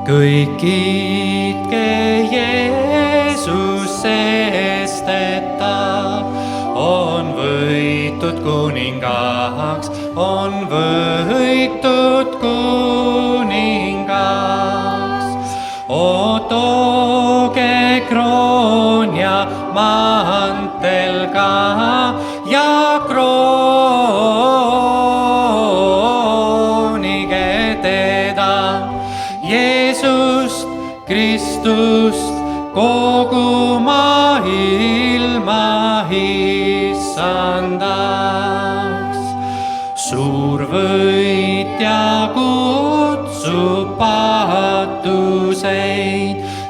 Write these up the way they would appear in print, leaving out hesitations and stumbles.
kõik kiitke Jeesus, sest et ta on võitud kuningaks, on võitud kuningaks. O tooge kroon ja mantel ka ja kroonige teda, Jeesust Kristust, kogu maailma issandaks. Suur võitja kutsub patuseid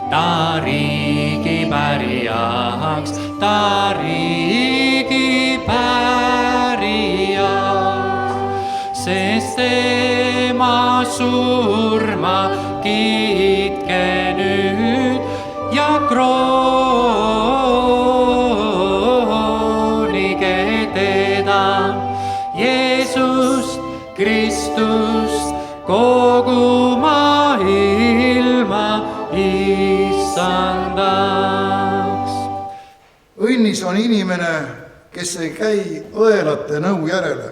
ta riigi pärijaks, ta riigi pärijaks. Sest tema surma kiitke nüüd ja kroonige teda, Jeesust Kristust, kogu maailma issandaks. Õnnis on inimene, kes ei käi õelate nõu järele,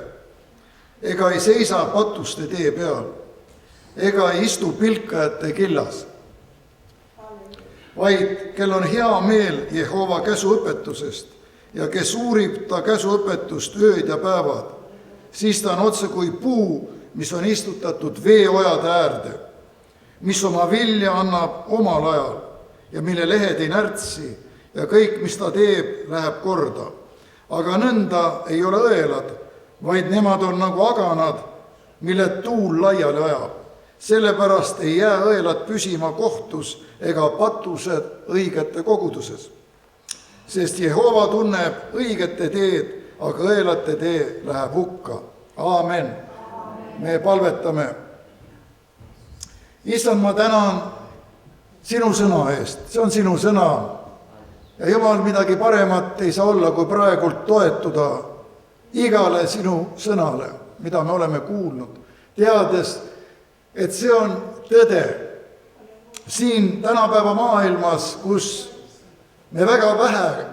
ega ei seisa patuste tee peal, ega ei istu pilkajate killas, vaid kel on hea meel Jehova käsuõpetusest ja kes uurib ta käsuõpetust ööd ja päevad, siis ta on otse kui puu, mis on istutatud veeojade äärde, mis oma vilja annab omal ajal ja mille lehed ei närtsi ja kõik, mis ta teeb, läheb korda. Aga nõnda ei ole õelad, vaid nemad on nagu aganad, mille tuul laiali ajab. Sellepärast ei jää õelad püsima kohtus ega patused õigete koguduses. Sest Jehova tunneb õigete teed, aga õelate tee läheb hukka. Aamen. Me palvetame. Issand, ma tänan sinu sõna eest. See on sinu sõna. Ja Jumal, midagi paremat ei saa olla, kui praegult toetuda igale sinu sõnale, mida me oleme kuulnud, teades, et see on tõde. Siin tänapäeva maailmas, kus me väga vähe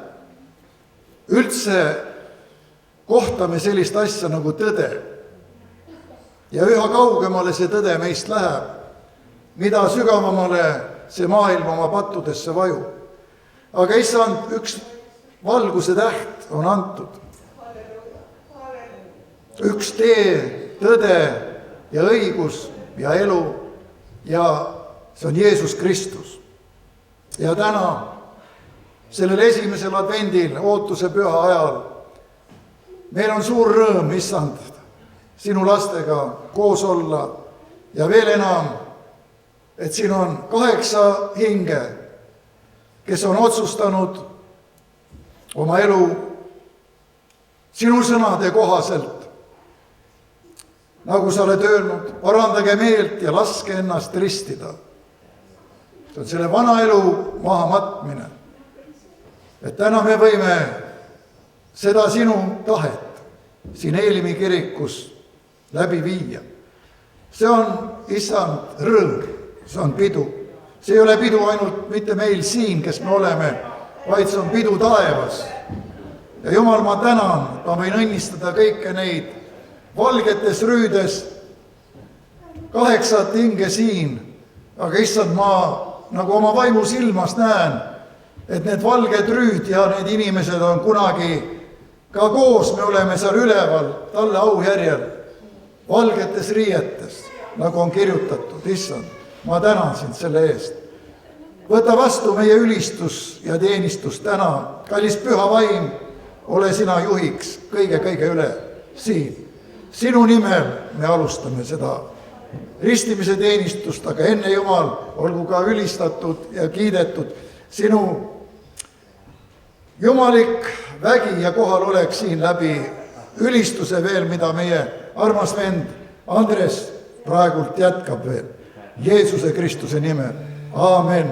üldse kohtame sellist asja nagu tõde ja üha kaugemale see tõde meist läheb, mida sügavamale see maailm oma pattudesse vajub. Aga issand, üks valguse täht on antud. Üks tee, tõde ja õigus ja elu ja see on Jeesus Kristus. Ja täna sellel esimesel advendil, ootuse püha ajal, meil on suur rõõm, issand, sinu lastega koos olla ja veel enam, et siin on 8 hinge, kes on otsustanud oma elu sinu sõnade kohaselt, nagu sa oled öelnud, parandage meelt ja laske ennast ristida. See on selle vana elu maha matmine. Et täna me võime seda sinu tahet siin Eelimi kirikus läbi viia. See on, issand, rõõm, see on pidu. See ei ole pidu ainult mitte meil siin, kes me oleme, vaid see on pidu taevas. Ja Jumal, ma tänan, ma võin õnnistada kõike neid valgetes rüüdes 8 hinge siin, aga issand, ma nagu oma vaimu silmas näen, et need valged rüüd ja need inimesed on kunagi ka koos, me oleme seal üleval, talle aujärjel, valgetes riietes, nagu on kirjutatud, issand, ma tänan sind selle eest. Võta vastu meie ülistus ja teenistus täna, kallis püha vaim, ole sina juhiks kõige üle siin. Sinu nimel me alustame seda ristimise teenistust, aga enne Jumal, olgu ka ülistatud ja kiidetud sinu jumalik vägi ja kohal oleks siin läbi ülistuse veel, mida meie armas vend Andres praegult jätkab veel. Jeesuse Kristuse nimel. Aamen.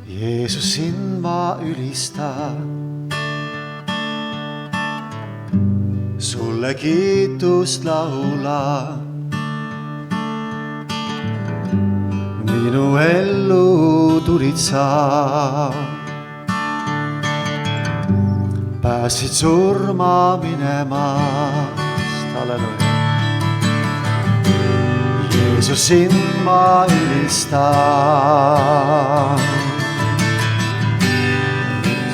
Jeesus, sind ma ülistan, sulle kiitust laulan. ellu tulid sa. Päästsid surma minemast, halleluja. Jeesus, sind ma ülistan,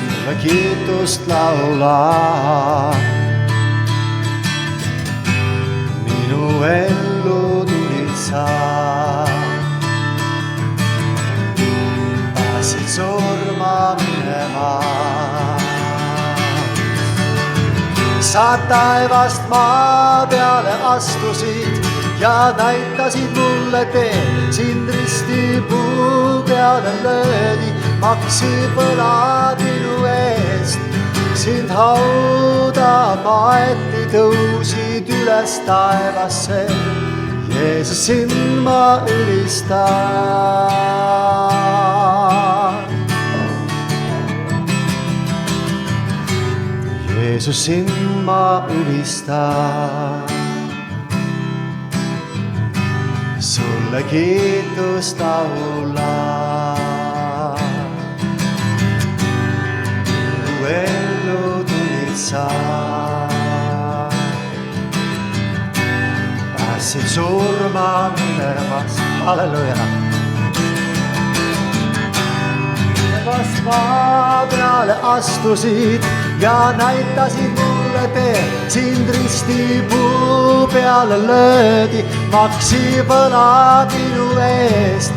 sulle kiitust laulan. Minu ellu tulid sa, päästsid surma minemast. Sa taevast maa peale astusid ja näitasid mulle tee. Sind ristipuu peale löödi, maksid võlad minu eest. Sind hauda maeti, tõusid üles taevasse. Jeesus, sind ma ülistan. Jeesus, sind ma ülistan. Sulle kiitust laulan. Minu ellu tulid sa, päästsid surma minemast, halleluja. Taevast maa peale astusid ja näitasid mulle tee. Sind ristipuu peale löödi, maksid võlad minu eest.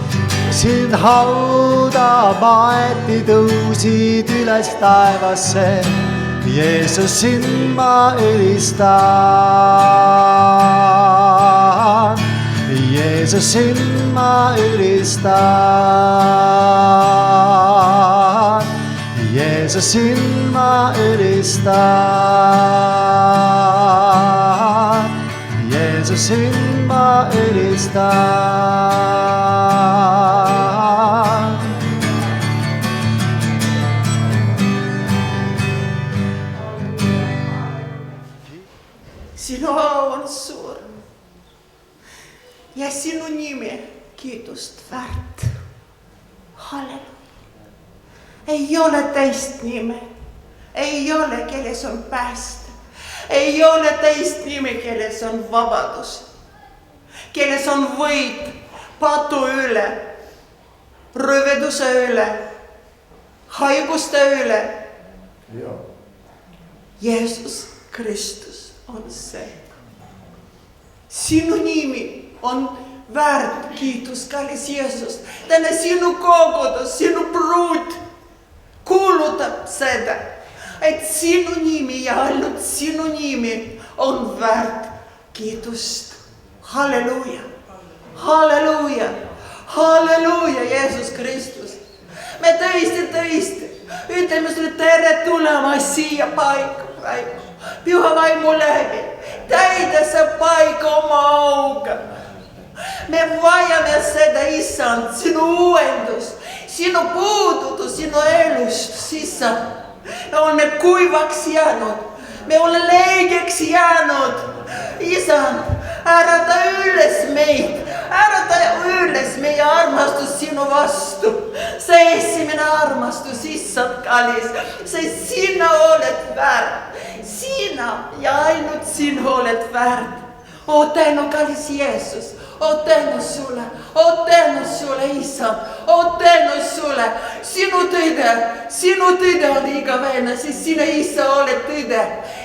Sind hauda maeti, tõusid üles taevasse. Jeesus, sind ma ülistan. Jeesus, sind ma ülistan. Jeesus, sind ma ülistan. Jeesus, sind ma ülistan. Sinu au on suur ja sinu nimi kiitust väärt. Halleluja. Ei ole teist nime, ei ole, kelles on päästä. Ei ole teist nime, kelles on vabadus, kelles on võit patu üle, rööveduse üle, haiguste üle. Jeesus Kristus on see. Sinu nimi on väärt kiitus, kallis Jeesus. Täna sinu kogudus, sinu pruut kuulutab seda, et sinu nimi ja ainult sinu nimi on väärt kiitust. Halleluja, halleluja, halleluja, Jeesus Kristus. Me tõesti ütleme sulle tere tulema siia paika. Püha vaimu läbi, täida sa paika oma auga. Me vajame seda, Issand, sinu uuendus, sinu puudutus, sinu elust, Issand. Me oleme kuivaks jäänud, me oleme leigeks jäänud. Issand, ärata üles meid, ärata üles meie armastus sinu vastu. See esimene armastus, Issand kallis, see sina oled väärt. Sina ja ainult sina oled väärt. O tänu, kallis Jeesus, o tänu sulle, Issand, o tänu sulle. Sinu tõde on igavene, siis sina, Isa, oled tõde.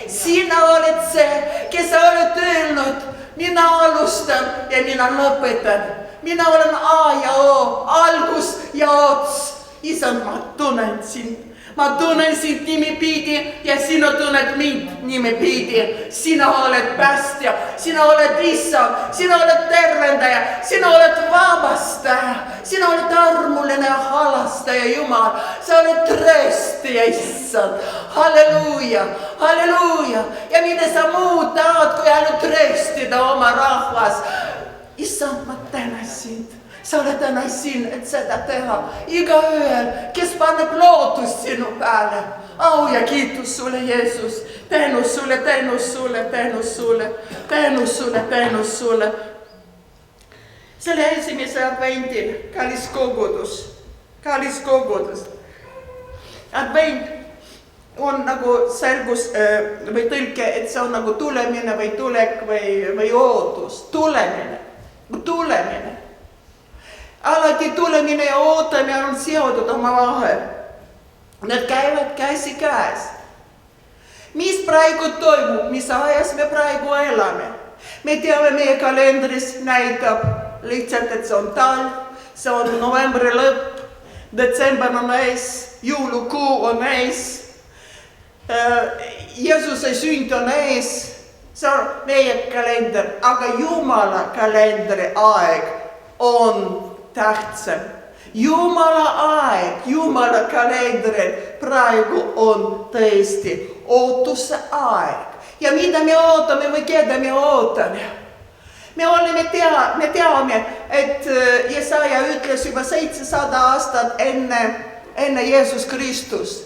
Sina oled see, kes sa oled öelnud, mina alustan ja mina lõpetan. Mina olen A ja O, algus ja ots. Issand, ma tunnen sind. Ma tunnen sind nimipidi ja sina tunned mind nimipidi. Sina oled päästja, sina oled Isa, sina oled tervendaja, sina oled vabastaja, sina oled armuline halastaja, Jumal. Sa oled trööstija, Issand. Halleluuja, halleluuja. Ja mida sa muud tahad, kui ainult trööstida oma rahvas. Issand, ma tänan sind. Sa oled täna siin, et seda teha. Igaühel, kes paneb lootust sinu peale. Au ja kiitus sulle, Jeesus. Tänu sulle, tänu sulle, tänu sulle, tänu sulle, tänu sulle. selle esimese advendil, kallis kogudus. Advent on nagu selgus või tõlke, et see on nagu tulemine või tulek või ootus. Tulemine. Alati tulemine ja ootamine on seotud omavahel. Need käivad käsi käes. Mis praegu toimub, mis ajas me praegu elame? Me teame, meie kalendris näitab lihtsalt, et see on talv, see on novembri lõpp, detsember on ees, jõulukuu on ees, Jeesuse sünd on ees, see on meie kalender, aga Jumala kalendri aeg on tähtsam. Jumala aeg, Jumala kalendril praegu on tõesti ootuse aeg. Ja mida me ootame või keda me ootame? Me teame, et Jesaja ütles juba 700 aastat enne Jeesus Kristus,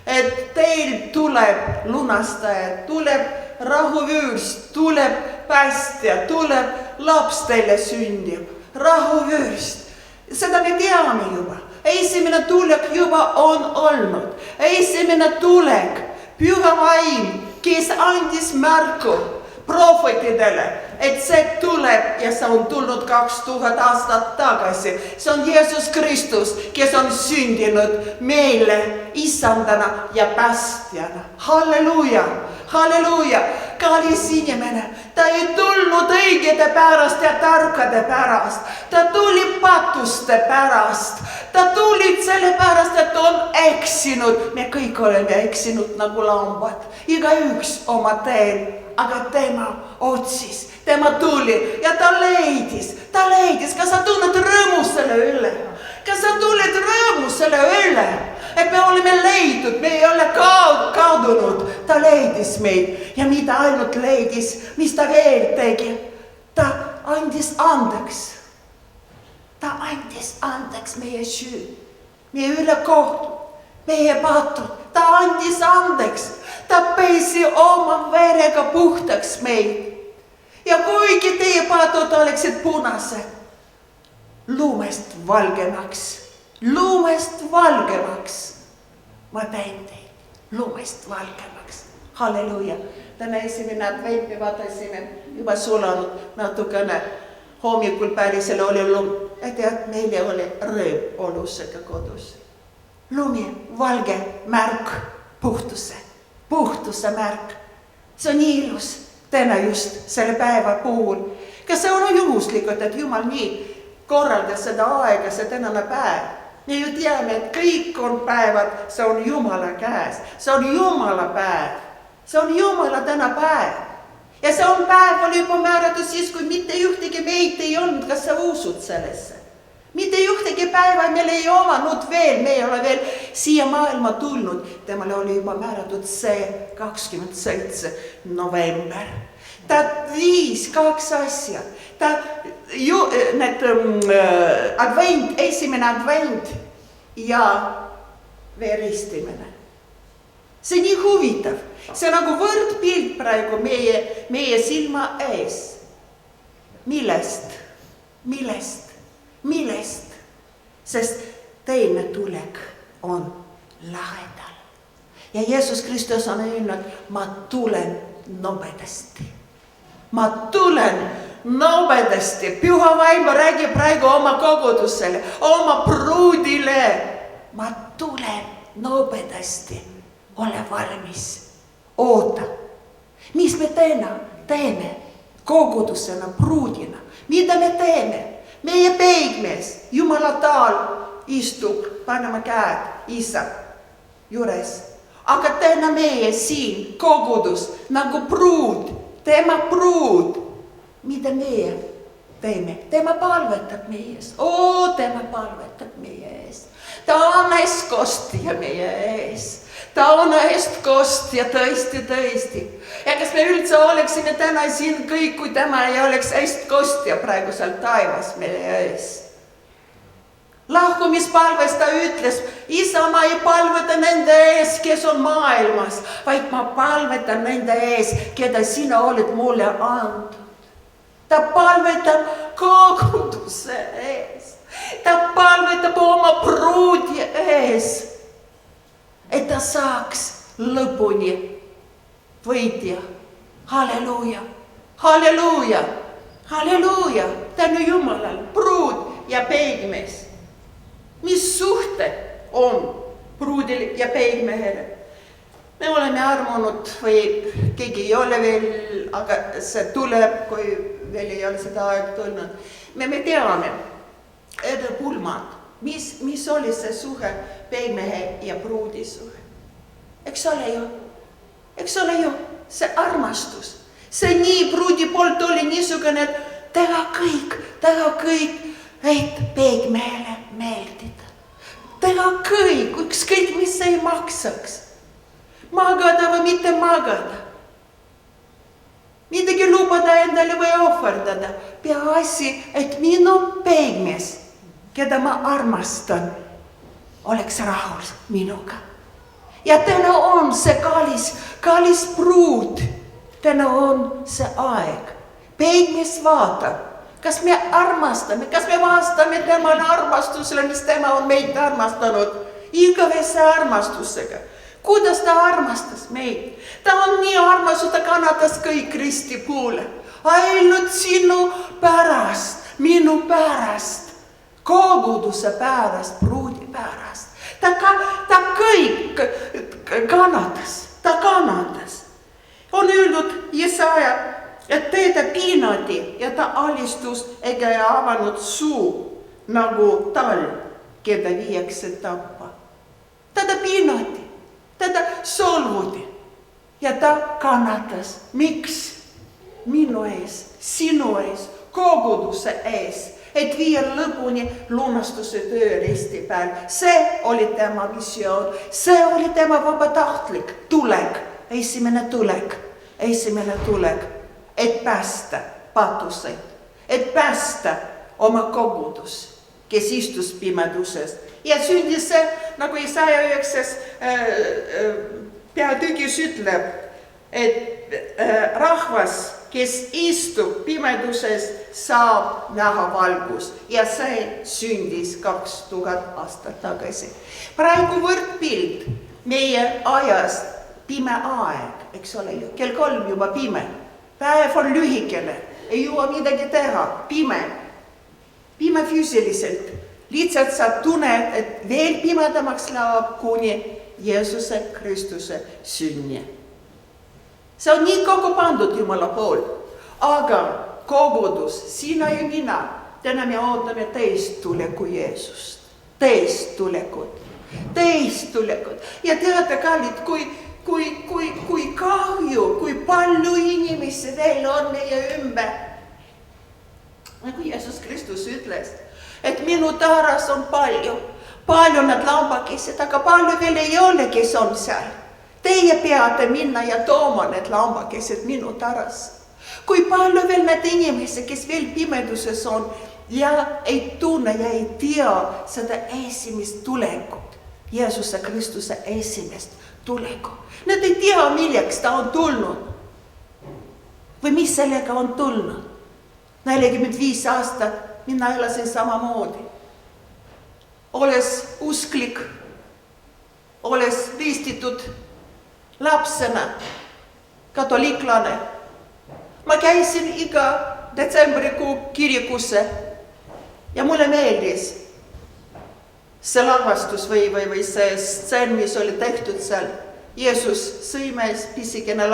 et teil tuleb lunastaja, tuleb rahuvürst, tuleb päästja, tuleb laps teile sündib, rahuvürst. Seda me teame juba. Esimene tulek juba on olnud. Esimene tulek, Püha Vaim, kes andis märku prohvetidele, et see tuleb ja see on tulnud 2000 aastat tagasi. See on Jeesus Kristus, kes on sündinud meile isandana ja päästjana. Halleluuja, halleluuja. Kallis inimene, ta ei tulnud õigete pärast ja tarkade pärast. Ta tuli patuste pärast. Ta tuli selle pärast, et on eksinud. Me kõik oleme eksinud nagu lambad. Igaüks oma teel, aga tema otsis. Tema tuli ja ta leidis. Kas sa tunned rõõmu selle üle? Kas sa tunned rõõmu selle üle? Et me oleme leidnud, me ei ole kaodunud. Ta leidis meid ja mida ainult leidis, mis ta veel tegi. Ta andis andeks. Ta andis andeks meie süü, meie ülekohtu, meie patud. Ta andis andeks. Ta pesi oma verega puhtaks meid. Ja kuigi teie patud oleksid punased, lumest valgemaks. Ma teen teid lumest valgemaks. Halleluuja. Täna esimene advent me vaatasime juba sulanud natukene. Hommikul pärisel oli lum. Ja tead, meile oli rõõm olusega kodus. Lumi, valge märk, puhtuse märk. See on ilus täna just selle päeva puhul. Kas see on juhuslikult, et Jumal nii korraldas seda aega, see tänane päev? Me ju teame, et kõik on päevad, see on Jumala käes. See on Jumala päev. See on Jumala täna päev. Ja see on päev oli juba määratud siis, kui mitte ühtegi meid ei olnud. Kas sa usud sellesse? Mitte ühtegi päeva meil ei omanud veel. Me ei ole veel siia maailma tulnud. Temale oli juba määratud see 27. november. Ta viis 2 asja. Esimene advent ja veristimine. See nii huvitav. See nagu võrdpilt praegu meie silma ees. Millest? Sest teine tulek on lähedal. Ja Jeesus Kristus on öelnud, ma tulen nobedasti. Püha Vaim räägib praegu oma kogudusele, oma pruudile. Ma tulen nobedasti. Ole valmis. Oota. Mis me teeme? Kogudusena, pruudina. Mida me teeme? Meie peigmees, Jumala taal istub, paneme käed isa juures. Aga täna meie siin kogudus nagu pruud, tema pruud. Mida meie teeme? Tema palvetab meie ees. Tema palvetab meie ees. Ta on eestkostja meie ees. Ta on eestkostja tõesti. Ja kas me üldse oleksime täna siin kõik, kui tema ei oleks eestkostja praegu seal taevas meie ees? Lahkumispalves ta ütles, isa, ma ei palveta nende ees, kes on maailmas, vaid ma palvetan nende ees, keda sina oled mulle andnud. Ta palvetab kogudust. armastuse ees. Ta palvetab oma pruudi ees, et ta saaks lõpuni võitja. Halleluuja, halleluuja, halleluuja, tänu Jumalale, pruud ja peigmees. Mis suhted on pruudil ja peigmehele? Me oleme armunud või keegi ei ole veel, aga see tuleb, kui veel ei ole seda aeg tulnud. Me teame, Eder Pullman, mis oli see suhe peigmehe ja pruudi suhe. Eks ole ju, see armastus. See nii pruudi poolt oli niisugune, et teha kõik, et peigmehele meeldida. Teha kõik, ükskõik mis ei maksaks. Magada või mitte magada. Midagi lubada endale või ohverdada. Peaasi, et minu peigmees, keda ma armastan, oleks rahul minuga. Ja täna on see kallis pruud. Täna on see aeg. Peigmees vaatab, kas me armastame, kas me vastame tema armastusele, mis tema on meid armastanud. Igavese armastusega. Kuidas ta armastas meid? Ta on nii armas, ta kannatas kõik risti poole. Ainult sinu pärast, minu pärast, koguduse pärast, pruudi pärast. Ta kõik kannatas. On öeldud Jesaja, et teda piinati ja ta alistus ega ei avanud suu nagu tal, keda viiakse tappa. Teda piinati. Teda solvuti ja ta kannatas. Miks? Minu ees, sinu ees, koguduse ees, et viia lõpuni lunastuse töö risti peal. See oli tema missioon, see oli tema vabatahtlik tulek, esimene tulek, et päästa patuseid, et päästa oma kogudus, kes istus pimeduses. Ja sündis see, nagu Jesaja 9 peatükis ütleb, et rahvas, kes istub pimeduses, saab näha valgus. Ja see sündis 2000 aastat tagasi. Praegu võrdpild meie ajast pime aeg, eks ole ju, kell 3 juba pime. Päev on lühikene, ei jõua midagi teha, pime füüsiliselt. Lihtsalt sa tunned, et veel pimedamaks läheb kuni Jeesuse Kristuse sünni. See on nii kokku pandud Jumala poolt, aga kogudus, sina ja mina, täna me ootame teist tuleku Jeesust. Teist tulekut. Ja teate, kallid, kui kahju, kui palju inimesi veel on meie ümber. Nagu Jeesus Kristus ütles, et minu taras on palju nad lambakesed, aga palju veel ei ole, kes on seal. Teie peate minna ja tooma need lambakesed minu taras. Kui palju veel need inimesi, kes veel pimeduses on ja ei tunne ja ei tea seda esimest tulekut, Jeesuse Kristuse esimest tulekut. Nad ei tea, milleks ta on tulnud või mis sellega on tulnud. 45 aastat mina elasin samamoodi. Oles usklik, oles ristitud lapsena, katoliiklane. Ma käisin iga detsembrikuu kirikusse ja mulle meeldis see lavastus või see stseen, mis oli tehtud seal. Jeesus sõimes pisikene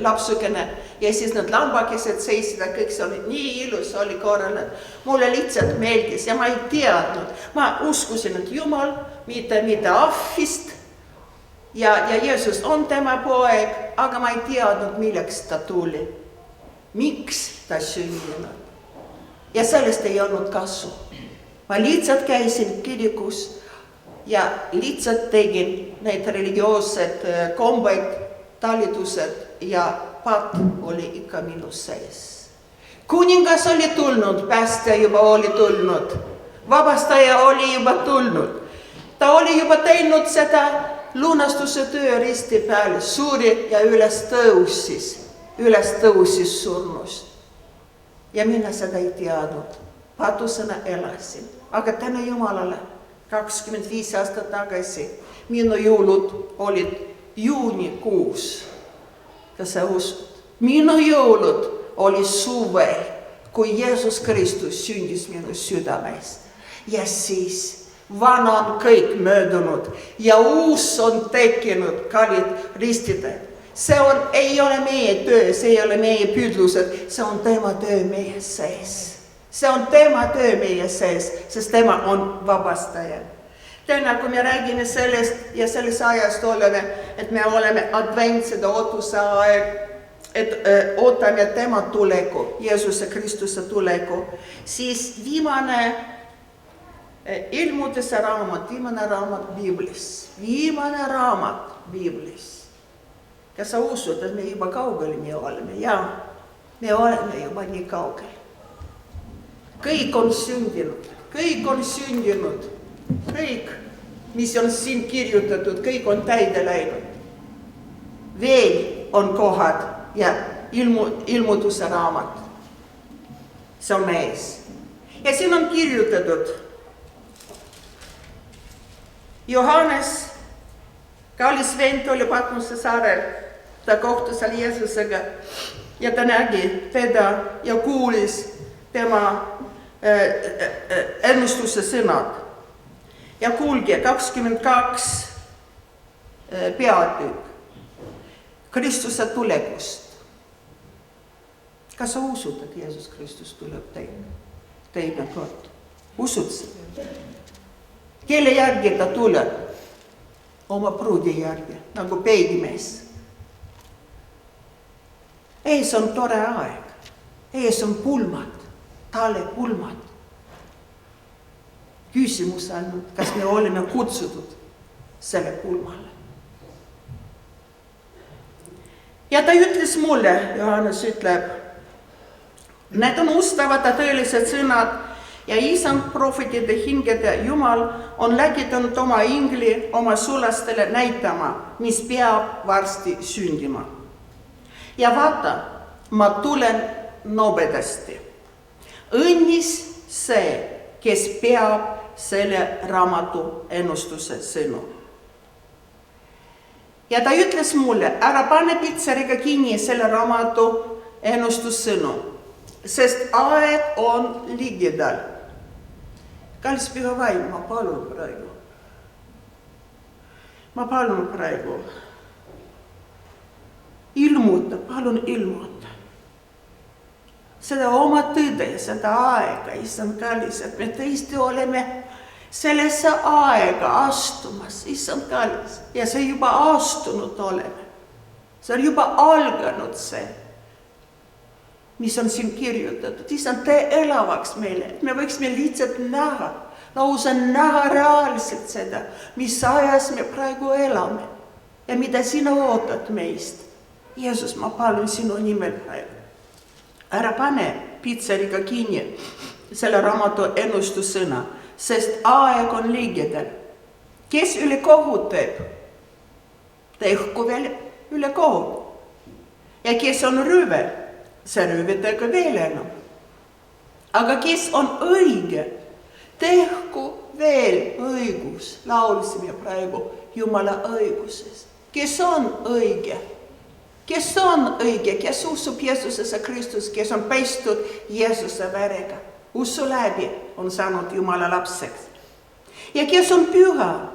lapsukene ja siis need lambakesed seisid, kõik see oli nii ilus, oli korrale. Mulle lihtsalt meeldis ja ma ei teadnud. Ma uskusin, et Jumal, mitte ahvist ja Jeesus on tema poeg, aga ma ei teadnud, milleks ta tuli. Miks ta sündinud? Ja sellest ei olnud kasu. Ma lihtsalt käisin kirikus ja lihtsalt tegin neid religioossed kombeid, talitused ja patt oli ikka minu sees. Kuningas oli tulnud, päästja juba oli tulnud, vabastaja oli juba tulnud. Ta oli juba teinud seda lunastuse töö risti peal, suri ja üles tõusis surnust. ja mina seda ei teadnud. Padusena elasin, aga tänu Jumalale 25 aastat tagasi minu jõulud olid juunikuus. Kas sa usud? Minu jõulud oli suvel, kui Jeesus Kristus sündis minu südames. Ja siis vana on kõik möödunud ja uus on tekkinud, kallid ristided. See ei ole meie töö, see ei ole meie püüdlused, see on tema töö meie sees. See on tema töö meie sees, sest tema on vabastaja. Täna, kui me räägime sellest ja selles ajast oleme, et me oleme adventside ootuse aeg, et ootame tema tuleku, Jeesuse Kristuse tuleku, siis viimane ilmutuse raamat, viimane raamat Piiblis. Kas sa usud, et me juba kaugel me oleme? Jaa, me oleme juba nii kaugel. Kõik on sündinud, kõik, mis on siin kirjutatud, kõik on täide läinud. Veel on kohad ja ilmutuse raamat. See on ees. Ja siin on kirjutatud. Johannes, kallis vend oli Patmose saarel, ta kohtus seal Jeesusega ja ta nägi teda ja kuulis tema ennustuse sõnad. Ja kuulge, 22 peatükk Kristuse tulekust. Kas sa usud, et Jeesus Kristus tuleb teine kord? Usud seda? Kelle järgi ta tuleb? Oma pruudi järgi, nagu peidimees. Ees on tore aeg, ees on pulmad. Talle pulmad. Küsimus ainult, kas me oleme kutsutud selle pulmale. Ja ta ütles mulle, Johannes ütleb, need on ustavad ja tõelised sõnad ja isand prohvetide hingede Jumal on läkitanud oma ingli oma sulastele näitama, mis peab varsti sündima. Ja vaata, ma tulen nobedasti. Õnnis see, kes peab selle raamatu ennustuse sõnu. Ja ta ütles mulle, ära pane pitseriga kinni selle raamatu ennustussõnu, sest aeg on ligidal. Kallis Püha Vaim, ma palun praegu. Palun ilmuta. Seda oma tõde ja seda aega, issand kallis, et me tõesti oleme sellesse aega astumas, issand kallis, ja see juba astunud oleme. See on juba alganud see, mis on siin kirjutatud. Issand, tee elavaks meile, et me võiksime lihtsalt näha, lausa näha reaalselt seda, mis ajas me praegu elame ja mida sina ootad meist. Jeesus, ma palun sinu nimel praegu. Ära pane pitseriga kinni selle raamatu ennustussõna, sest aeg on ligidal. Kes üle kohut teeb? Tehku veel üle kohut. Ja kes on rüve? See rüvetega veel enam. Aga kes on õige? Tehku veel õigus. Laulisime praegu Jumala õiguses. Kes on õige? Kes on õige, kes usub Jeesusesse Kristus, kes on pestud Jeesuse verega. Usu läbi on saanud Jumala lapseks. Ja kes on püha,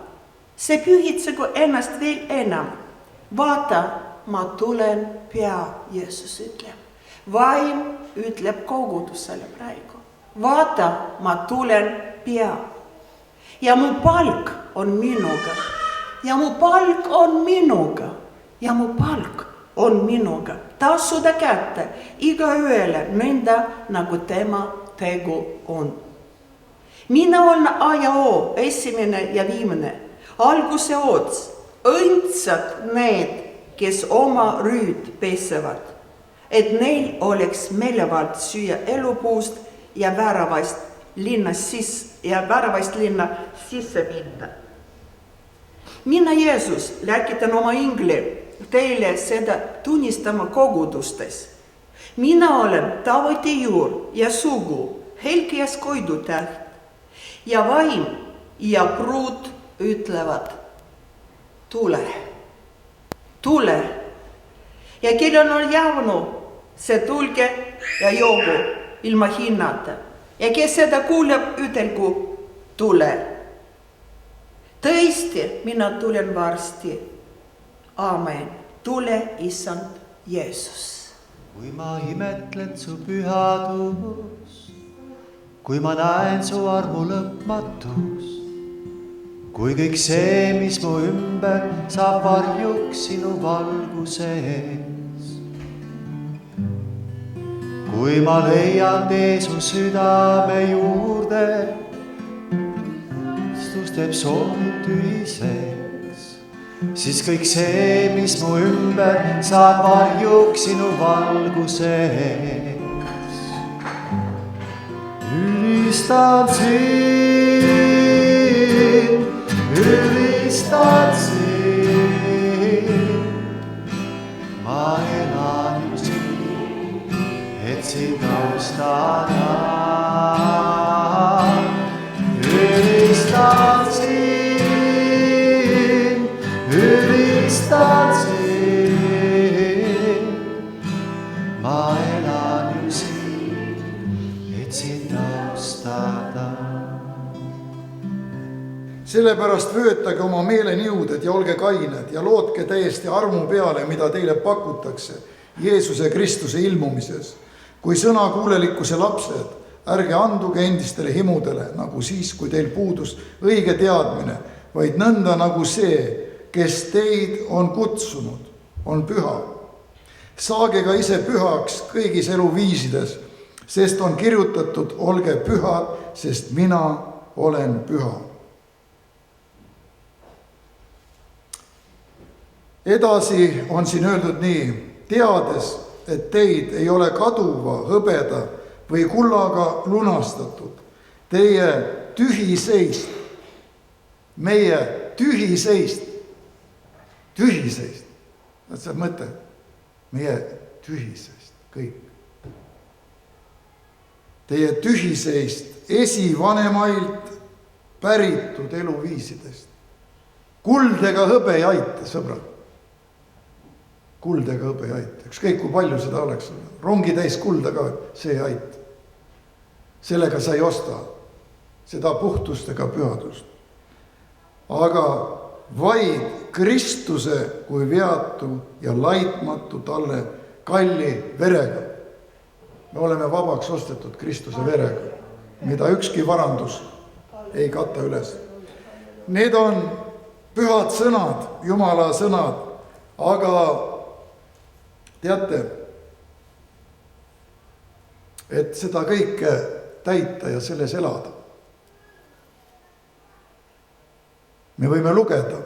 see pühitsegu ennast veel enam. Vaata, ma tulen pea, Jeesus ütleb. Vaim ütleb kogudusele praegu. Vaata, ma tulen pea. Ja mu palk on minuga. Ja mu palk on minuga. Ja mu palk on minuga. Tasuda kätte iga ühele nõnda, nagu tema tegu on. Mina olen A ja O, esimene ja viimane, alguse ots, õndsad need, kes oma rüüd pesevad, et neil oleks meelevald süüa elupuust ja väravast linna sisse minna. Mina, Jeesus, läkitan oma ingli teile seda tunnistama kogudustes. Mina olen Taaveti juur ja sugu, Helkias koidutäht. Ja vaim ja pruut ütlevad, tule, tule. Ja kellel on jäänu, see tulge ja joogu ilma hinnata. Ja kes seda kuuleb, ütelgu, tule. Tõesti, mina tulen varsti. Aamen. Tule, Issand Jeesus. kui ma imetlen su pühadust, kui ma näen su armu lõpmatust, kui kõik see, mis mu ümber saab varjuks sinu valguse ees. kui ma leian tee su südame juurde, Kristus teeb soovid tühiseks, siis kõik see, mis mu ümber saab varjuks sinu valguse ees. Ülistan sind, ma elan ju siin, et sind austada. Ülistan sind, ma elan ju siin, et sind austada. Sellepärast vöötage oma meeleniuded ja olge kained ja lootke täiesti armu peale, mida teile pakutakse Jeesuse Kristuse ilmumises. Kui sõnakuulelikkuse lapsed, ärge anduge endistele himudele, nagu siis, kui teil puudus õige teadmine, vaid nõnda nagu see, kes teid on kutsunud, on püha. Saage ka ise pühaks kõigis eluviisides, sest on kirjutatud, olge pühad, sest mina olen püha. Edasi on siin öeldud nii, teades, et teid ei ole kaduva hõbeda või kullaga lunastatud, teie tühiseist, meie tühiseist, see mõte, meie tühiseist, kõik. Teie tühiseist esivanemailt päritud eluviisidest. Kuld ega hõbe ei aita, sõbrad. Kuld ega hõbe ei aita, ükskõik kui palju seda oleks. Rongi täis kulda ka, see ei aita. Sellega sa ei osta seda puhtust ega pühadust. Aga vaid Kristuse kui veatu ja laitmatu talle kalli verega. Me oleme vabaks ostetud Kristuse verega, mida ükski varandus ei kata üles. Need on pühad sõnad, Jumala sõnad, aga teate, et seda kõike täita ja selles elada. Me võime lugeda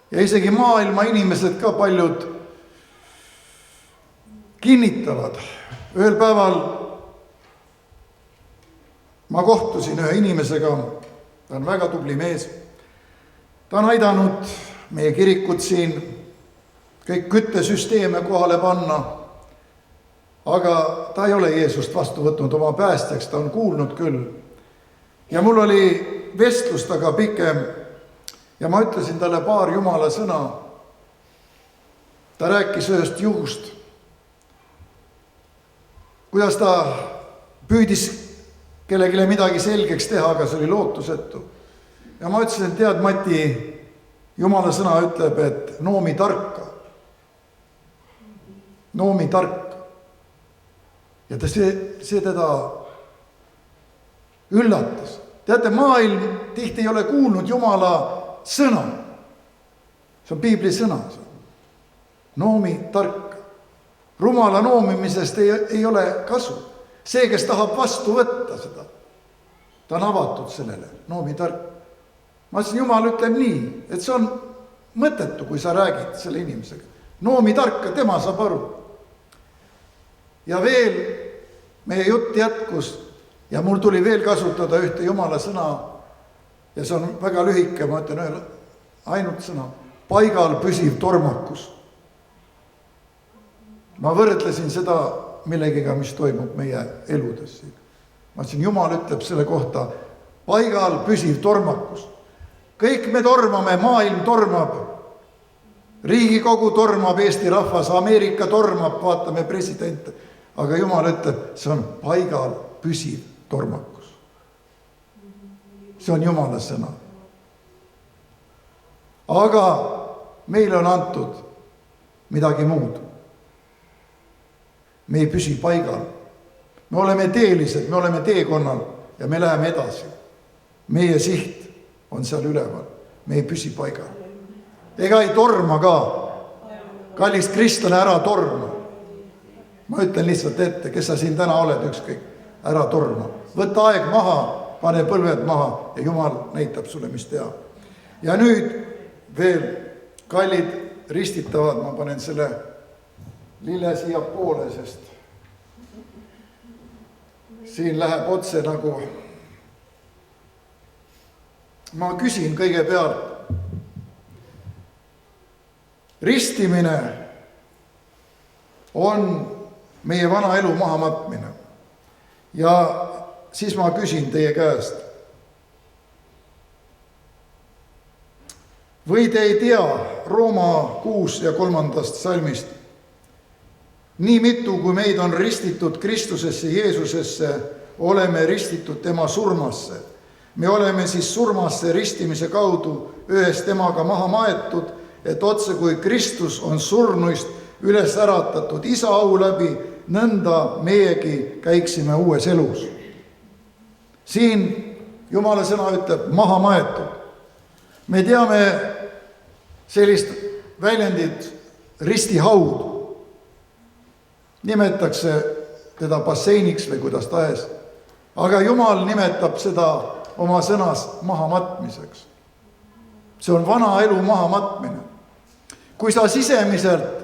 ja isegi maailma inimesed ka paljud kinnitavad. Ühel päeval ma kohtusin ühe inimesega, ta on väga tubli mees. Ta on aidanud meie kirikut siin kõik küttesüsteeme kohale panna, aga ta ei ole Jeesust vastu võtnud oma päästjaks, ta on kuulnud küll. Ja mul oli vestlus taga pikem ja ma ütlesin talle paar Jumala sõna. Ta rääkis ühest juhust, kuidas ta püüdis kellelegi midagi selgeks teha, aga see oli lootusetu. Ja ma ütlesin, tead Mati, Jumala sõna ütleb, et noomi tarka. Noomi tarka. Ja see teda üllatas. Teate, maailm tihti ei ole kuulnud Jumala sõna. See on piibli sõna. Noomi tarka. Rumala noomimisest ei ole kasu. See, kes tahab vastu võtta seda, ta on avatud sellele, noomi tarka. Ma ütlesin, Jumal ütleb nii, et see on mõttetu, kui sa räägid selle inimesega. Noomi tarka, tema saab aru. Ja veel meie jutt jätkus ja mul tuli veel kasutada ühte Jumala sõna ja see on väga lühike, ma ütlen ühele ainult sõna, paigal püsiv tormakus. Ma võrdlesin seda millegiga, mis toimub meie eludes. Ma ütlesin, Jumal ütleb selle kohta paigal püsiv tormakus. Kõik me tormame, maailm tormab, Riigikogu tormab, Eesti rahvas, Ameerika tormab, vaatame presidente. Aga Jumal ütleb, see on paigal püsiv tormakus. See on Jumala sõna. Aga meile on antud midagi muud. Me ei püsi paigal. Me oleme teelised, me oleme teekonnal ja me läheme edasi. Meie siht on seal üleval. Me ei püsi paigal. Ega ei torma ka. Kallis kristlane, ära torma. Ma ütlen lihtsalt ette, kes sa siin täna oled, ükskõik, ära torma. Võta aeg maha, pane põlved maha ja Jumal näitab sulle, mis teha. Ja nüüd veel kallid ristitavad, ma panen selle lille siia poole, sest siin läheb otse nagu. Ma küsin kõigepealt, ristimine on meie vana elu maha matmine. Ja siis ma küsin teie käest. Või te ei tea Rooma 6 ja 3. salmist? Nii mitu, kui meid on ristitud Kristusesse, Jeesusesse, oleme ristitud tema surmasse. Me oleme siis surmasse ristimise kaudu ühes temaga maha maetud, et otse kui Kristus on surnuist üles äratatud isa au läbi, nõnda meiegi käiksime uues elus. Siin Jumala sõna ütleb maha maetud. Me teame sellist väljendit ristihaud. Nimetakse teda basseiniks või kuidas tahes. Aga Jumal nimetab seda oma sõnas maha matmiseks. See on vana elu maha matmine. Kui sa sisemiselt,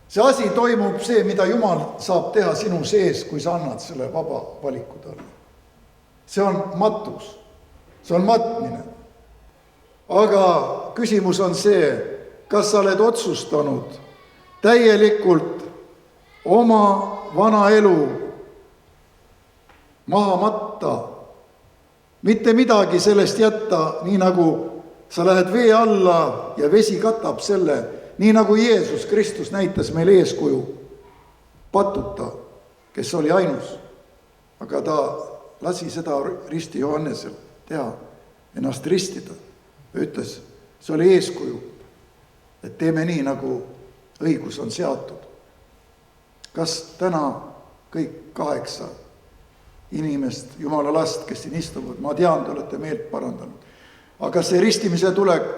see asi toimub see, mida Jumal saab teha sinu sees, kui sa annad selle vaba valiku talle. See on matus, see on matmine. Aga küsimus on see, kas sa oled otsustanud täielikult oma vana elu maha matta, mitte midagi sellest jätta, nii nagu sa lähed vee alla ja vesi katab selle, nii nagu Jeesus Kristus näitas meile eeskuju, patuta, kes oli ainus. Aga ta lasi seda risti Johannesel teha, ennast ristida. Ütles, see oli eeskuju, et teeme nii, nagu õigus on seatud. Kas täna kõik 8 inimest, Jumala last, kes siin istuvad, ma tean, te olete meelt parandanud. Aga see ristimise tulek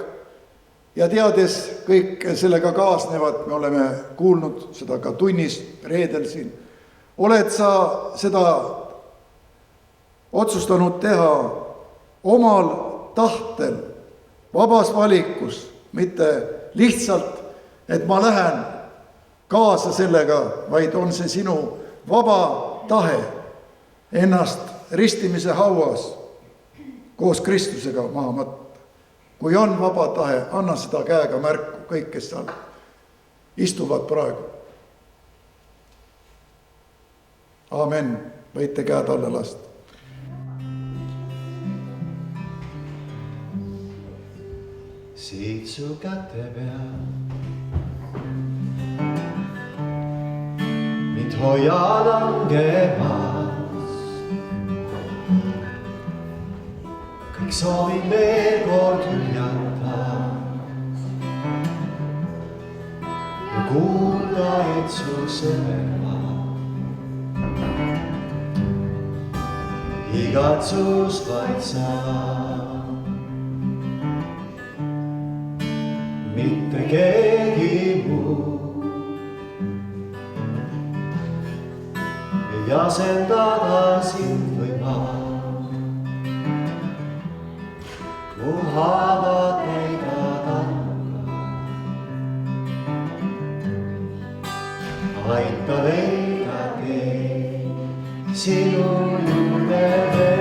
ja teades kõik sellega kaasnevad, me oleme kuulnud seda ka tunnis, reedel siin. Oled sa seda otsustanud teha omal tahtel, vabas valikus, mitte lihtsalt, et ma lähen kaasa sellega, vaid on see sinu vaba tahe ennast ristimise hauas koos Kristusega maha matta. Kui on vaba tahe, anna seda käega märku, kõik, kes seal istuvad praegu. Aamen, võite käed alla lasta. Siit su käte peal mind hoia langemas. Kõik soovin veel kord hüljata ja kuulda, et su sõnema igatsus vaid sa. Mitte keegi muu ei asendada sind või ma. Mu haavad näidad armuga. Aita leida teid sinu juurde veel.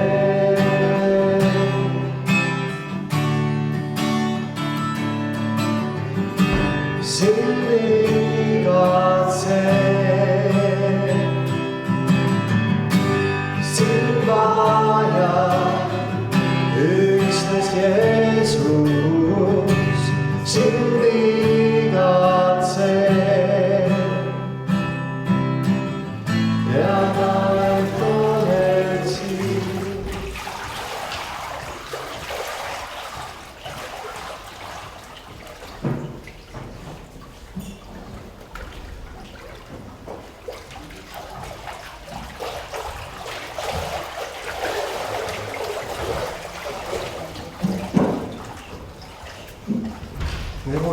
Sind igatsen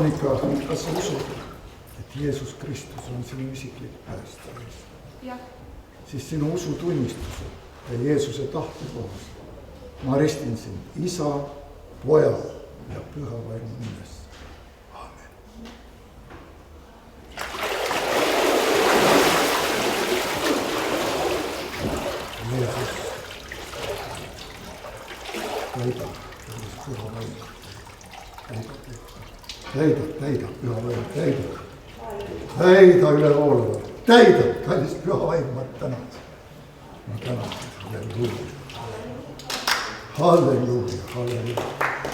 Monika, kas sa usud, et Jeesus Kristus on sinu isiklik päästja? Jah. Siis sinu usutunnistuse ja Jeesuse tahte kohas ma ristin sind Isa, Poja ja Püha Vaimu nimesse. Aamen. Jeesus, täida Püha Vaimu. Täida Püha Vaimu, täida üle voolava. Täida, kallis Püha Vaim, ma tänan. Ma tänan. Halleluuja, halleluuja.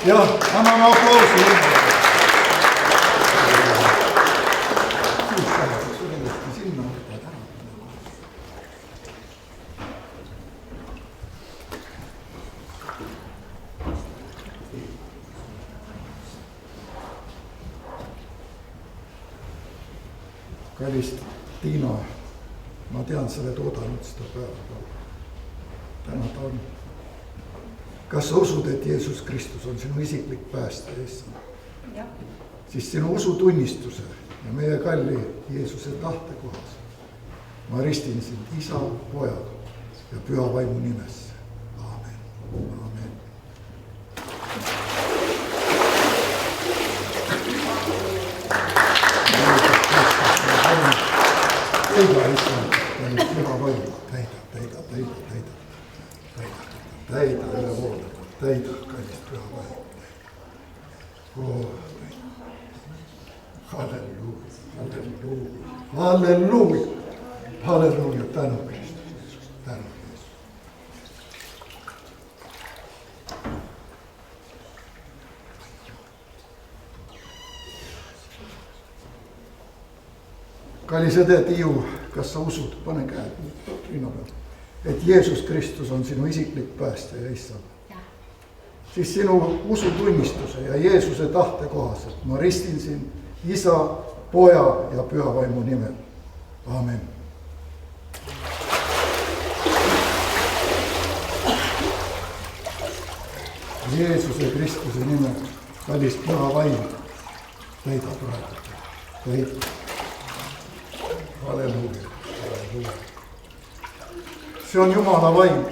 Jah, anname aplausi. Siis saab sulevasti sinna võtta täna. Kallist Tiina, ma tean, sa oled oodanud seda päeva. Täna ta on. Kas sa usud, et Jeesus Kristus on sinu isiklik päästja Issand? Jah. Siis sinu usutunnistuse ja meie kalli Jeesuse tahte kohas ma ristin sind Isa, Poja ja Püha Vaimu nimesse. Aamen. Aamen. Täida Issand, Püha Vaimu, täida üle voolda, täida, kallist Püha Vaim. Halleluuja, halleluuja, halleluuja, tänu Kristus, tänu Jeesus. Kallis õde Tiiu, kas sa usud, pane käed rinna peal, et Jeesus Kristus on sinu isiklik päästja ja Issand? Siis sinu usutunnistuse ja Jeesuse tahte kohaselt ma ristin sind Isa, Poja ja Püha Vaimu nimel. Aamen. Jeesuse Kristuse nimel, kallis Püha Vaim, täida praegu, täida. Halleluuja, halleluuja. See on Jumala vaim.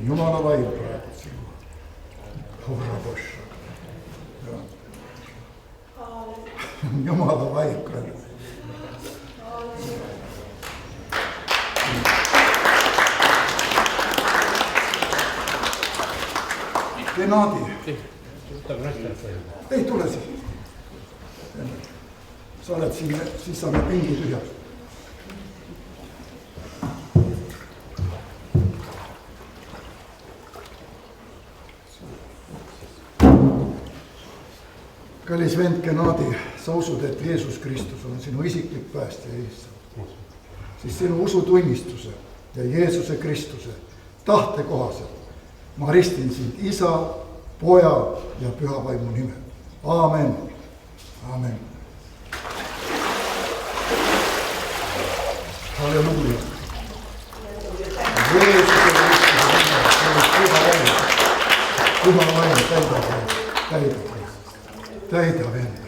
Jumala vaim praegu sinu. Horabosh. Jumala vaim kallis. Gennadi. Ei tule siin. Sa oled siin, siis saame pingi tühjaks. Kallis vend Gennadi, sa usud, et Jeesus Kristus on sinu isiklik päästja Issand. Siis sinu usutunnistuse ja Jeesuse Kristuse tahte kohaselt ma ristin sind Isa, Poja ja Püha Vaimu nimel. Aamen. Aamen. Halleluuja. Jeesuse Kristuse nimel, Püha Vaim, täida venda,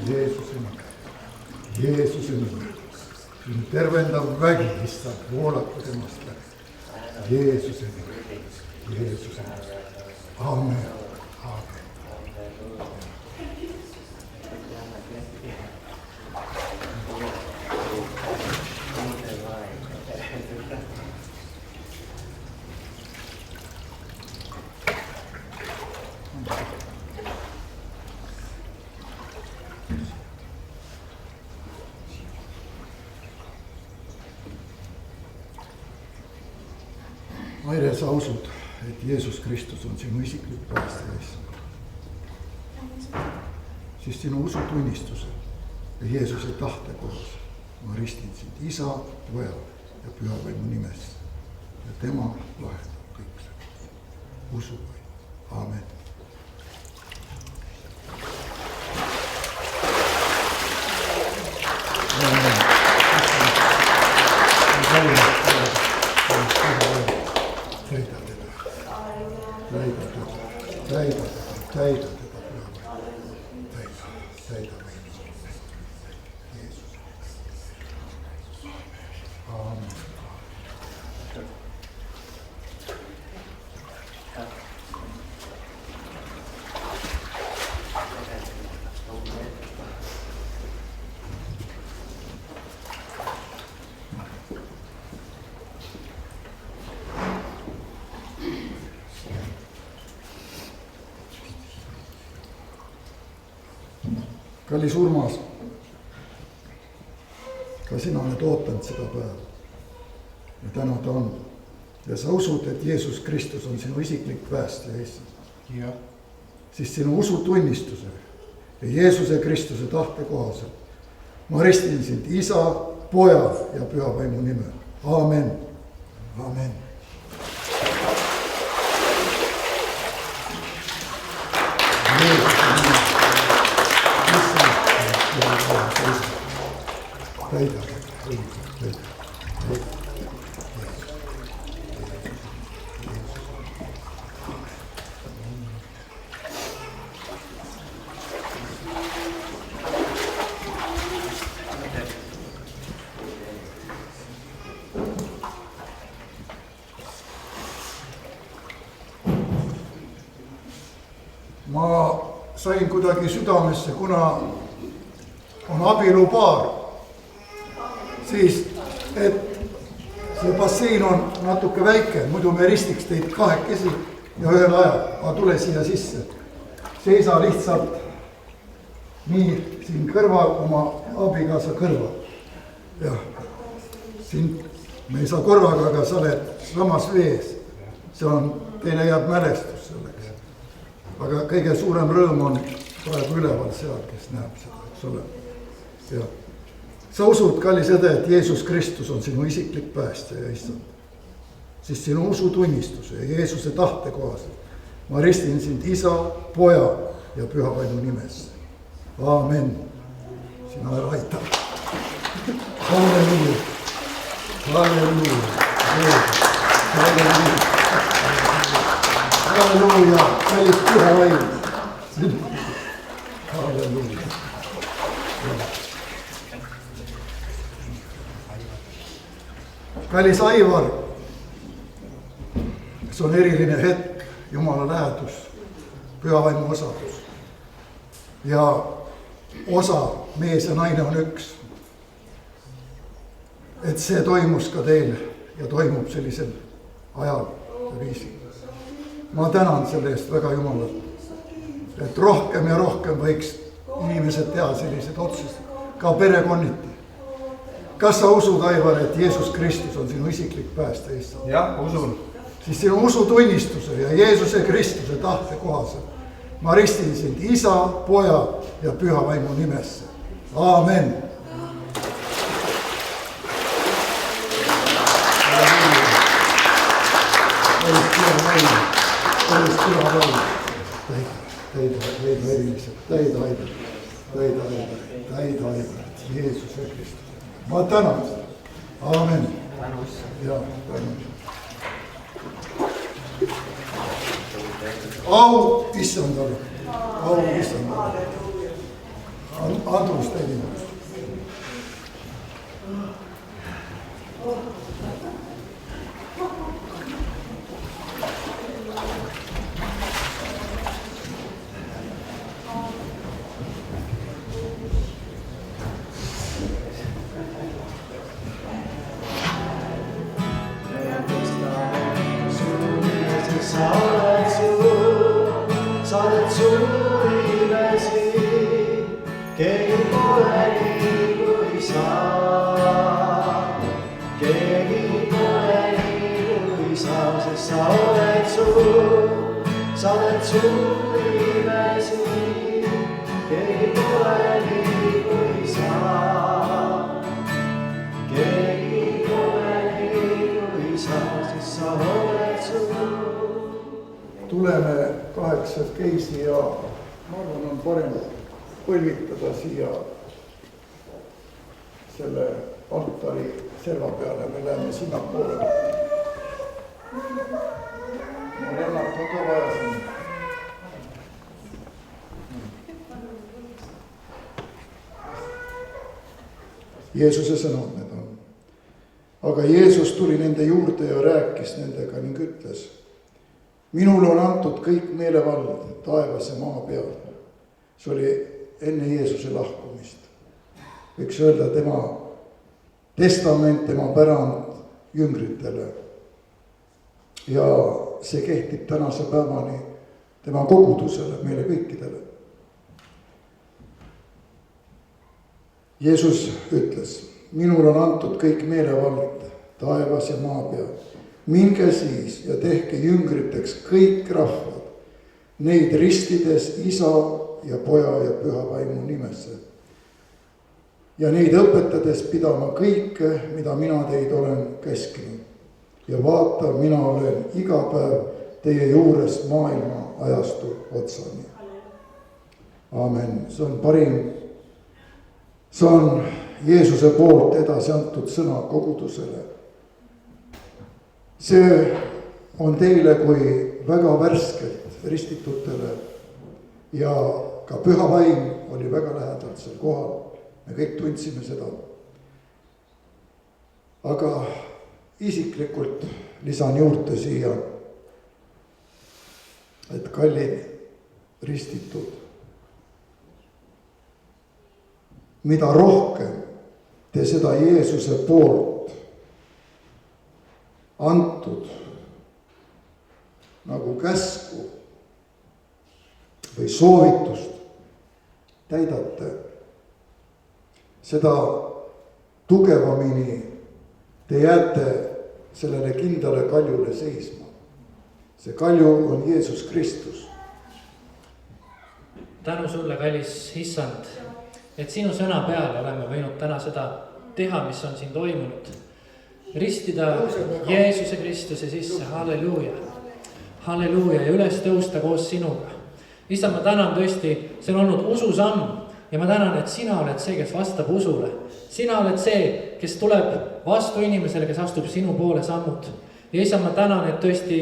Jeesuse nimel, Jeesuse nimel. Tervendav vägi, Issand, voolata temast läbi. Jeesuse nimel, Jeesuse nimel. Aamen, aamen. Aire, sa usud, et Jeesus Kristus on sinu isiklik päästja Issand. Siis sinu usutunnistuse ja Jeesuse tahte kohas ma ristin sind Isa, Poja ja Püha Vaimu nimesse. Ja tema lahendab kõik see. Usu või. Aamen. täida teda püha vaim, täida vaim. Jeesus. Aamen. Kallis Urmas, ka sina oled ootanud seda päeva ja täna ta on. Ja sa usud, et Jeesus Kristus on sinu isiklik päästja issand. Siis sinu usutunnistuse ja Jeesuse Kristuse tahte kohaselt ma ristin sind Isa, Poja ja Püha Vaimu nimel. Aamen. Aamen. Täida. Ma sain kuidagi südamesse, kuna on abielupaar, siis et see bassein on natuke väike, muidu me ristiks teid kahekesi ja ühel ajal, aga tule siia sisse. Seisa lihtsalt nii siin kõrval, oma abikaasa kõrval. Jah, siin me ei saa korvaga, aga sa oled samas vees. See on, teile jääb mälestus selleks. Aga kõige suurem rõõm on praegu üleval seal, kes näeb seda, eks ole. Ja sa usud, kallis õde, et Jeesus Kristus on sinu isiklik päästja ja issand. Siis sinu usutunnistuse ja Jeesuse tahte kohaselt ma ristin sind Isa, Poja ja Püha Vaimu nimesse. Aamen. Sina ära aita. Halleluuja. Halleluuja. Halleluuja. Halleluuja. Kallis Püha Vaim. Halleluuja. Kallis Aivar, see on eriline hetk, Jumala lähedus, Püha Vaimu osadus. Ja osa, mees ja naine on üks. Et see toimus ka teil ja toimub sellisel ajal ja viisil. Ma tänan selle eest väga Jumalat, et rohkem ja rohkem võiks inimesed teha sellised otsused, ka perekonniti. Kas sa usud, Aivar, et Jeesus Kristus on sinu isiklik päästja issand? Jah, usun. Siis sinu usutunnistuse ja Jeesuse Kristuse tahte kohaselt ma ristin sind Isa, Poja ja Püha Vaimu nimesse. Aamen. Täida eriliselt, täida Aivar, Jeesuse Kristus. Ma tänan. Aamen. Ja, tänan. Au issandale. Au issandale. Andrus teile. Tuleme kaheksakesi ja ma arvan, on parem põlvitada siia selle altari serva peale, me läheme sinna poole. Ma lennata ka vaja sinna. Jeesuse sõnad need on. Aga Jeesus tuli nende juurde ja rääkis nendega ning ütles: minule on antud kõik meelevald taevas ja maa peal. See oli enne Jeesuse lahkumist. Võiks öelda tema testament, tema pärand jüngritele. Ja see kehtib tänase päevani tema kogudusele, meile kõikidele. Jeesus ütles: minul on antud kõik meelevald taevas ja maa peal. Minge siis ja tehke jüngriteks kõik rahvad, neid ristides Isa ja Poja ja Püha Vaimu nimesse. Ja neid õpetades pidama kõike, mida mina teid olen käskinud. Ja vaata, mina olen iga päev teie juures maailma ajastu otsani. Amen. See on parim. See on Jeesuse poolt edasi antud sõna kogudusele. See on teile kui väga värskelt ristitutele ja ka Püha Vaim oli väga lähedalt seal kohal. Me kõik tundsime seda. Aga isiklikult lisan juurde siia, et kallid ristitud, mida rohkem te seda Jeesuse poolt antud nagu käsku või soovitust täidate, seda tugevamini te jääte sellele kindlale kaljule seisma. See kalju on Jeesus Kristus. Tänu sulle, kallis Issand, et sinu sõna peale oleme võinud täna seda teha, mis on siin toimunud. Ristida Jeesuse Kristuse sisse, halleluuja, halleluuja ja üles tõusta koos sinuga. Issand, ma tänan tõesti, see on olnud ususamm ja ma tänan, et sina oled see, kes vastab usule. Sina oled see, kes tuleb vastu inimesele, kes astub sinu poole sammud. Ja Issand, ma tänan, et tõesti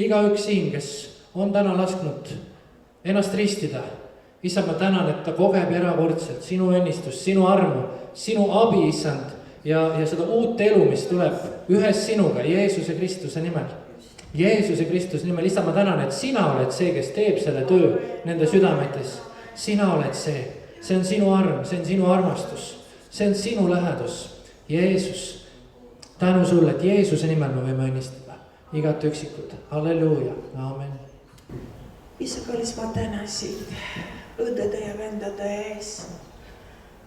igaüks siin, kes on täna lasknud ennast ristida. Issand, ma tänan, et ta kogeb erakordselt sinu õnnistust, sinu armu, sinu abi, Issand, ja seda uut elu, mis tuleb ühes sinuga, Jeesuse Kristuse nimel. Jeesuse Kristuse nimel, Issand, ma tänan, et sina oled see, kes teeb selle töö nende südametes. Sina oled see on sinu arm, see on sinu armastus, see on sinu lähedus. Jeesus, tänu sulle, et Jeesuse nimel me võime õnnistada igat üksikut. Halleluuja, amen. Isa, kallis, ma tänan sind õdede ja vendade ees,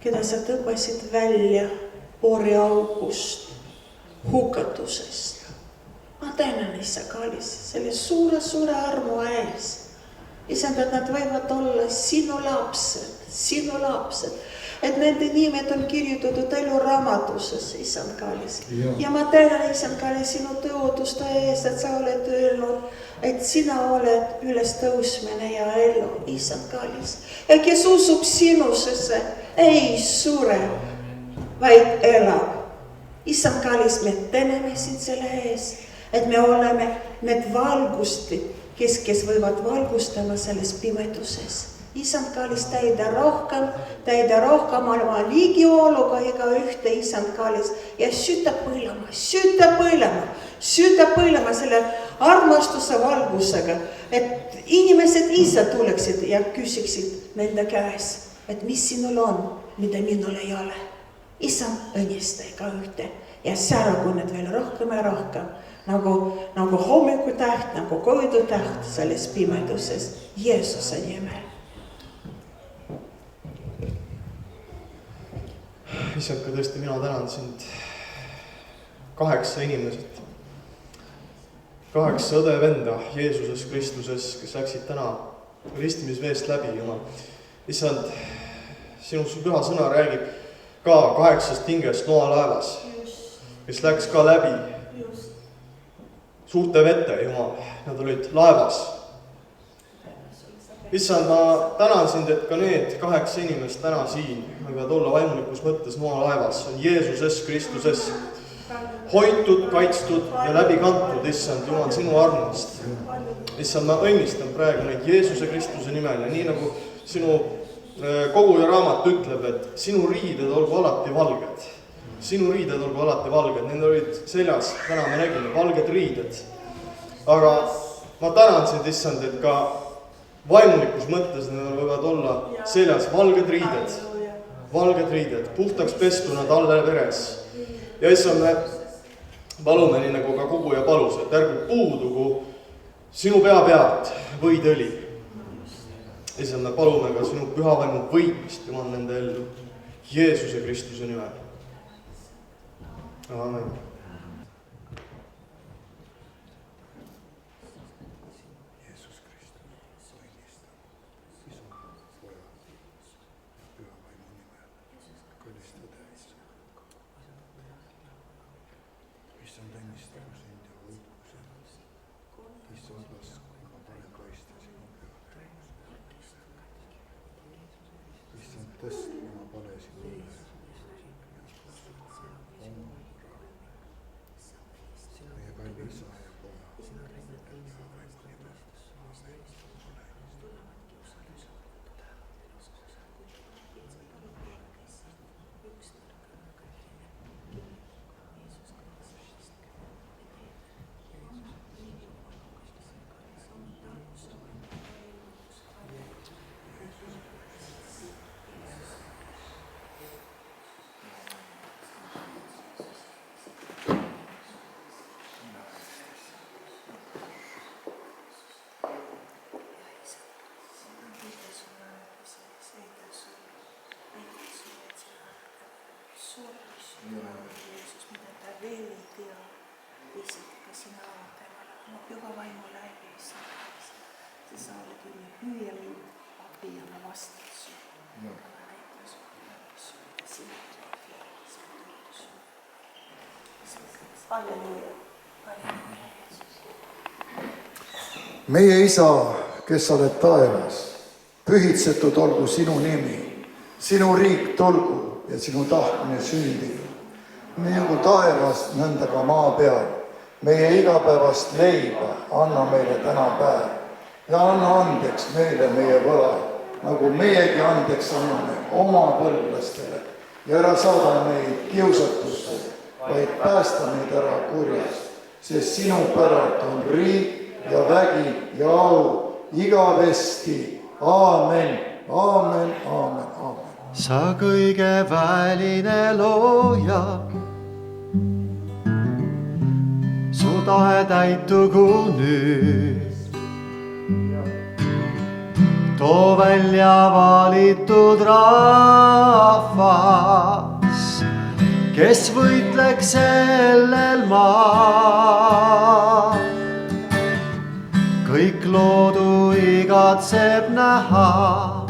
keda sa tõmbasid välja orjaaugust, hukatusest. Ma tänan, Isa, kallis, selle suure armu ees. Isand, et nad võivad olla sinu lapsed, et nende nimed on kirjutatud eluraamatuses, Isand, kallis. Ja ma tänan, Isand, kallis, sinu tõotuste ees, et sa oled öelnud, et sina oled üles tõusmine ja elu, Isand, kallis. Ja kes usub sinusesse, ei sure, vaid elab. Isand, kallis, me täname sind selle ees, et me oleme need valgustid, kes võivad valgustama selles pimeduses. Isand, kallis, täida rohkem oma ligioluga iga ühte, Isand, kallis, ja süta põlema selle armastuse valgusega, et inimesed ise tuleksid ja küsiksid nende käes, et mis sinul on, mida minul ei ole. Isand, õnnista iga ühte ja säragu need veel rohkem ja rohkem, nagu hommikutäht, nagu koidutäht selles pimeduses, Jeesuse nimel. Issand, ka tõesti mina tänan sind 8 inimesed, 8 õde-venda Jeesuses Kristuses, kes läksid täna ristimisveest läbi, Jumal. Issand, sinu püha sõna räägib ka 8 hingest Noa laevas, kes läks ka läbi suurte vette, Jumal. Nad olid laevas. Issand, ma tänan sind, et ka need 8 inimest täna siin võivad olla vaimulikus mõttes Noa laevas. On Jeesuses Kristuses hoitud, kaitstud ja läbi kantud, Issand, Jumal, sinu armust. Issand, ma õnnistan praegu neid Jeesuse Kristuse nimel ja nii nagu sinu kogu ja raamat ütleb, et sinu riided olgu alati valged. sinu riided olgu alati valged, nendel olid seljas, täna me nägime, valged riided. Aga ma tänan sind, issand, et ka vaimulikus mõttes nendel võivad olla seljas valged riided, puhtaks pestuna talle veres. Ja issand, me palume nii nagu ka koguja palus, et ärgu puudugu sinu pea pealt võidõli. Issand, me palume ka sinu püha vaimu võitmist, Jumal, nende ellu. Jeesuse Kristuse nimel. Amen. Jeesus, mida ta veel ei tea, lihtsalt ka sina teemale, oma püha vaimu läbi, see sa oled ju nii hüüa mind abi ja ma vastan su. Ma näitan su, mida sina teed. Halleluuja. Halleluuja, Jeesus. meie isa, kes sa oled taevas, pühitsetud olgu sinu nimi, sinu riik tulgu ja sinu tahtmine sündigu. Nii nagu taevas, nõnda ka maa peal. Meie igapäevast leiba anna meile täna päev ja anna andeks meile meie võlad, nagu meiegi andeks anname oma võlglastele ja ära saada meid kiusatusse, vaid päästa meid ära kurjast, sest sinu päralt on riik ja vägi ja au igavesti. Aamen, aamen, aamen, aamen. Sa kõige väline looja, su tahe täitugu nüüd. Too välja valitud rahvas, kes võitleks sellel maal. Kõik loodu igatseb näha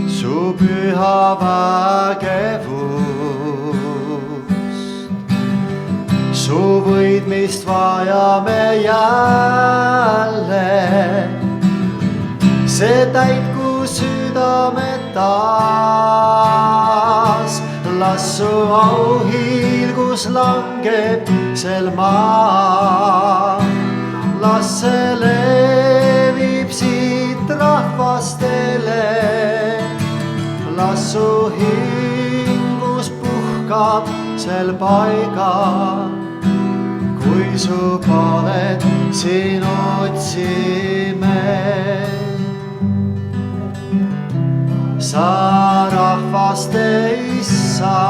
su püha vägevust. Su võidmist vajame jälle, see täitku südamed taas. Las su auhiilgus langeb sel maal, las see levib siit rahvastele. Las su hingus puhkab sel paigal, kui su paled siin otsime. Sa rahvaste issand,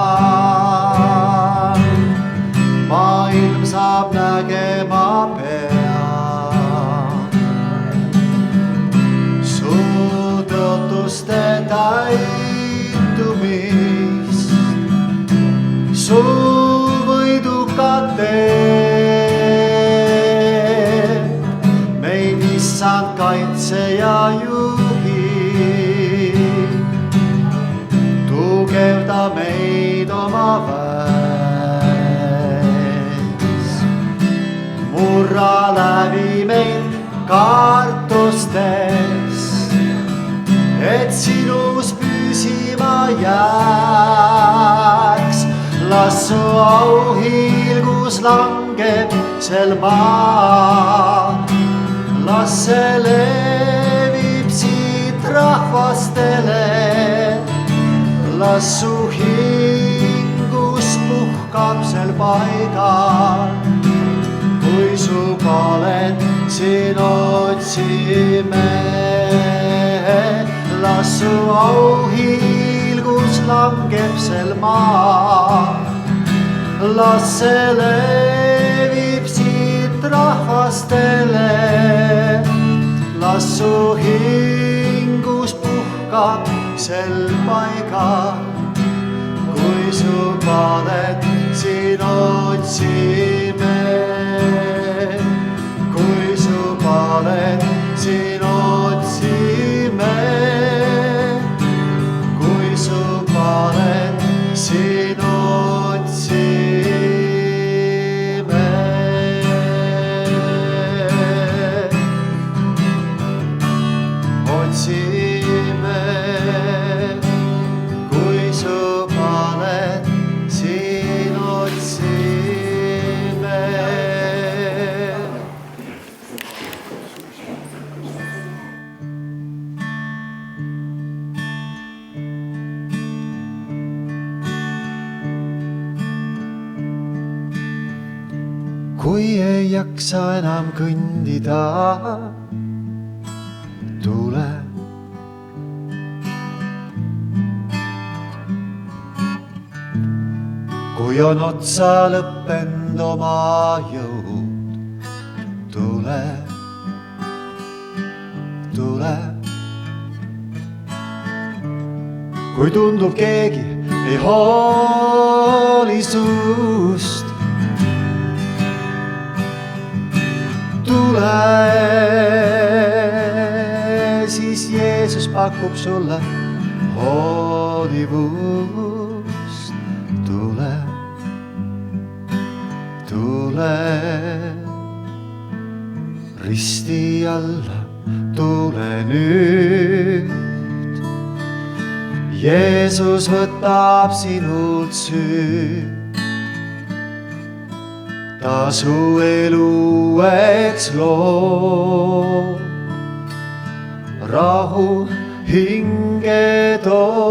maailm saab nägema peab su tõotuste täitumist, su võidukat teed. Meid issand kaitse ja juhi, tugevda meid oma väes. Murra läbi meid kartustes, et sinus püsima jääks. Las su auhiilgus langeb sel maal, las see levib siit rahvastele. Las su hiil puhkab sel paigal. kui su kaaled siin otsime, las su auhiilgus langeb sel maal. las see levib siit rahvastele, las su hingus puhkab sel paigal. kui su kaaled siin otsime, kui su kaaled siin otsime, kui su kaaled siin otsime. otsime, kui su kaaled siin otsime. kui ei jaksa enam kõndida, tule. kui on otsa lõppend oma jõud, tule, tule. kui tundub keegi ei hooli sust, tule, siis Jeesus pakub sulle hoolivust. tule, tule risti alla, tule nüüd. Jeesus võtab sinult süü, ta su elu eks loob, rahu hinge toob.